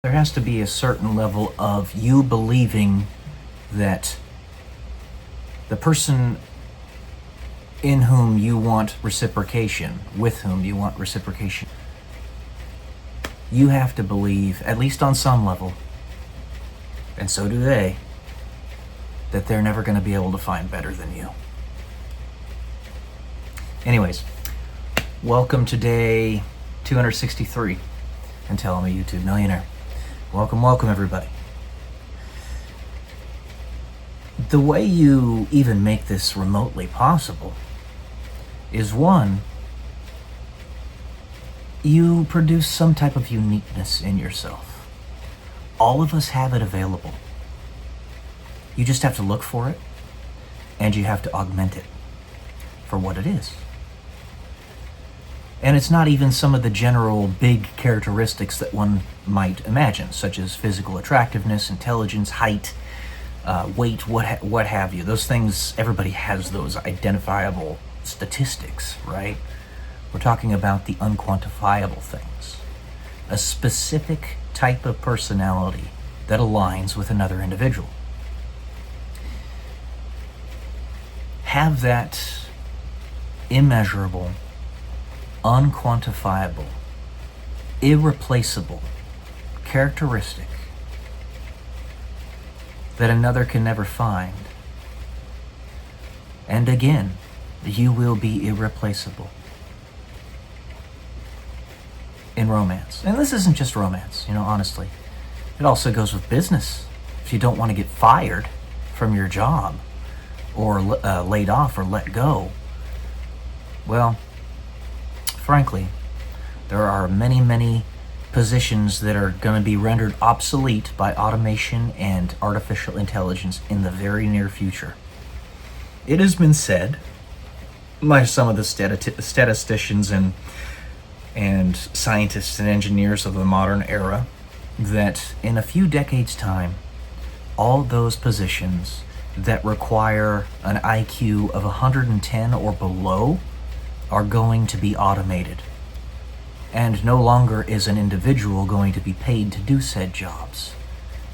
There has to be a certain level of you believing that the person in whom you want reciprocation, with whom you want reciprocation, you have to believe, at least on some level, and so do they, that they're never going to be able to find better than you. Anyways, welcome to day 263 until I'm a YouTube millionaire. Welcome everybody. The way you even make this remotely possible is, one, you produce some type of uniqueness in yourself. All of us have it available. You just have to look for it, and you have to augment it for what it is. And it's not even some of the general big characteristics that one might imagine, such as physical attractiveness, intelligence, height, weight, what have you. Those things, everybody has those identifiable statistics, right? We're talking about the unquantifiable things. A specific type of personality that aligns with another individual. Have that immeasurable, unquantifiable, irreplaceable characteristic that another can never find. And again, you will be irreplaceable in romance. And this isn't just romance, honestly. It also goes with business. If you don't want to get fired from your job or laid off or let go, well, frankly, there are many positions that are going to be rendered obsolete by automation and artificial intelligence in the very near future. It has been said by some of the statisticians and scientists and engineers of the modern era that in a few decades' time, all those positions that require an IQ of 110 or below are going to be automated. And no longer is an individual going to be paid to do said jobs.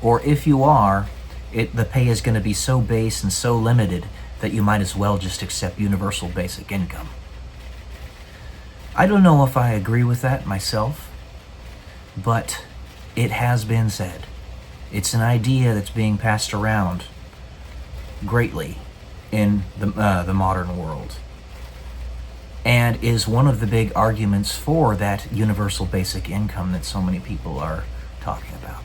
Or if you are, the pay is going to be so base and so limited that you might as well just accept universal basic income. I don't know if I agree with that myself, but it has been said. It's an idea that's being passed around greatly in the modern world, and is one of the big arguments for that universal basic income that so many people are talking about.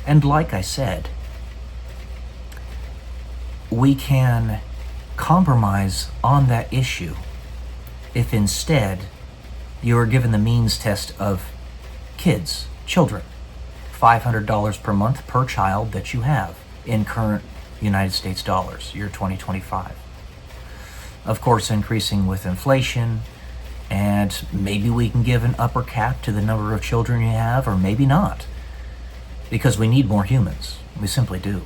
And like I said, we can compromise on that issue if instead you are given the means test of children, $500 per month per child that you have in current United States dollars, year 2025. Of course, increasing with inflation, and maybe we can give an upper cap to the number of children you have, or maybe not, because we need more humans. We simply do,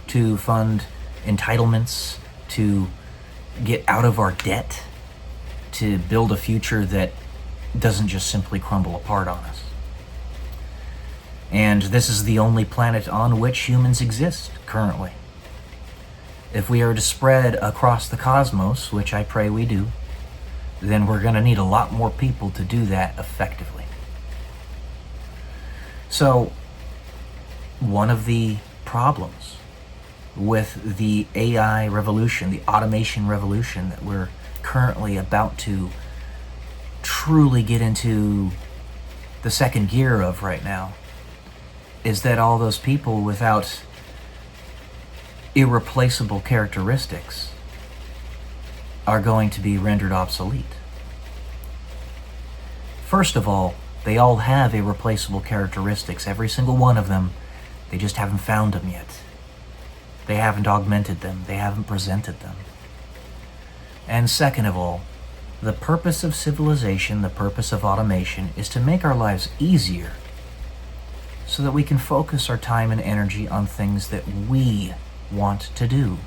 to fund entitlements, to get out of our debt, to build a future that doesn't just simply crumble apart on us. And this is the only planet on which humans exist currently. If we are to spread across the cosmos, which I pray we do, then we're going to need a lot more people to do that effectively. So, one of the problems with the AI revolution, the automation revolution that we're currently about to truly get into the second gear of right now, is that all those people without irreplaceable characteristics are going to be rendered obsolete. First of all, they all have irreplaceable characteristics, every single one of them. They just haven't found them yet. They haven't augmented them. They haven't presented them. And second of all, the purpose of civilization, the purpose of automation, is to make our lives easier so that we can focus our time and energy on things that we want to do.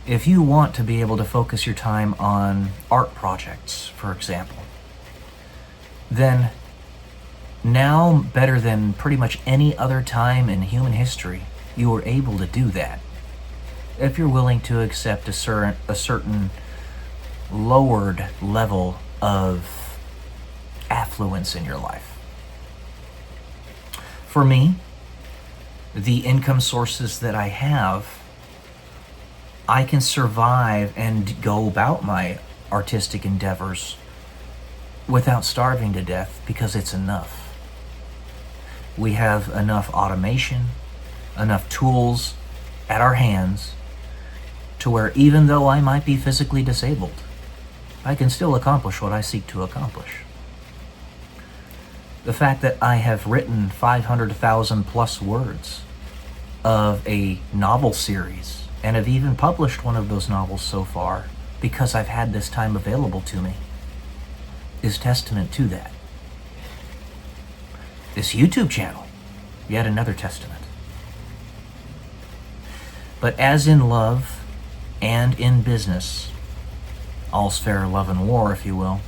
If you want to be able to focus your time on art projects, for example, then Now, better than pretty much any other time in human history, you are able to do that if you're willing to accept a certain lowered level of affluence in your life. For me, the income sources that I have, I can survive and go about my artistic endeavors without starving to death because it's enough. We have enough automation, enough tools at our hands to where even though I might be physically disabled, I can still accomplish what I seek to accomplish. The fact that I have written 500,000 plus words of a novel series and have even published one of those novels so far because I've had this time available to me is testament to that. This YouTube channel, yet another testament. But as in love and in business, all's fair love and war, if you will,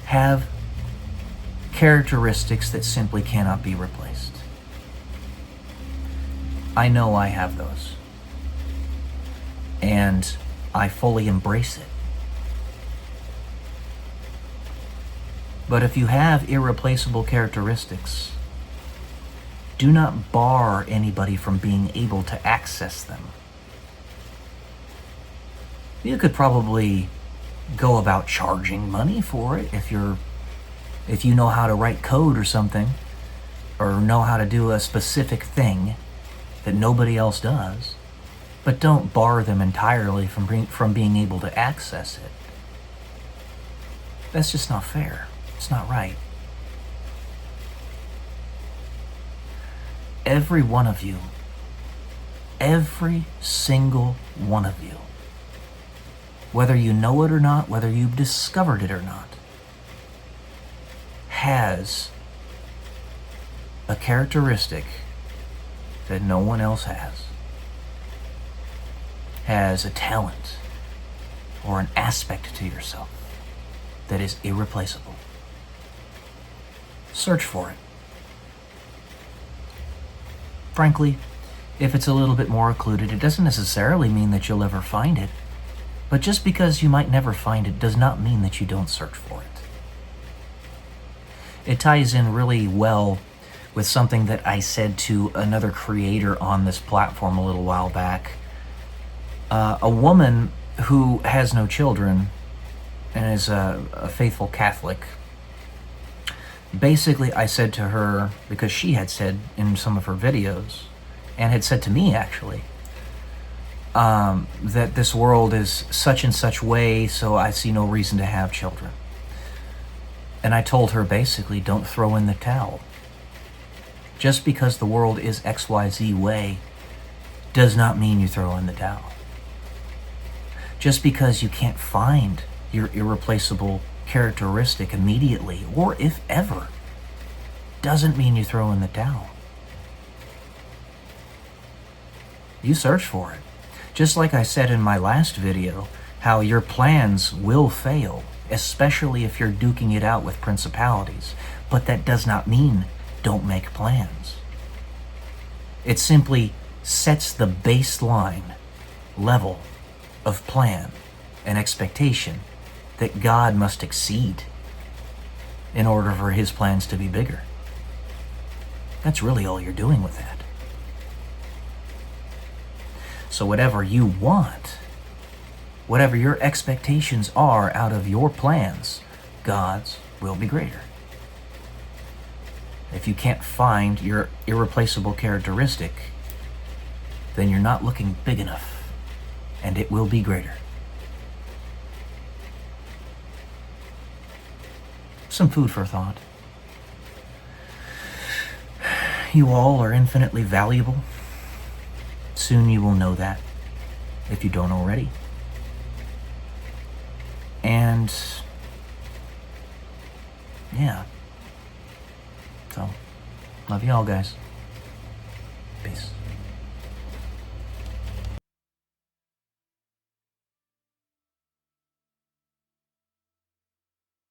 have characteristics that simply cannot be replaced. I know I have those, and I fully embrace it. But if you have irreplaceable characteristics, do not bar anybody from being able to access them. You could probably go about charging money for it if you know how to write code or something, or know how to do a specific thing that nobody else does, but don't bar them entirely from being able to access it. That's just not fair. It's not right. Every one of you, every single one of you, whether you know it or not, whether you've discovered it or not, has a characteristic that no one else has a talent or an aspect to yourself that is irreplaceable. Search for it. Frankly, if it's a little bit more occluded, it doesn't necessarily mean that you'll ever find it. But just because you might never find it does not mean that you don't search for it. It ties in really well with something that I said to another creator on this platform a little while back. A woman who has no children and is a faithful Catholic. Basically, I said to her, because she had said in some of her videos, and had said to me actually, that this world is such and such way, so I see no reason to have children. And I told her basically, don't throw in the towel. Just because the world is XYZ way does not mean you throw in the towel. Just because you can't find your irreplaceable characteristic immediately, or if ever, doesn't mean you throw in the towel. You search for it. Just like I said in my last video, how your plans will fail, especially if you're duking it out with principalities. But that does not mean don't make plans. It simply sets the baseline level of plan and expectation that God must exceed in order for his plans to be bigger. That's really all you're doing with that. So whatever you want, whatever your expectations are out of your plans, God's will be greater. If you can't find your irreplaceable characteristic, then you're not looking big enough, and it will be greater. Some food for thought. You all are infinitely valuable. Soon you will know that, if you don't already. And yeah. So, love you all, guys. Peace.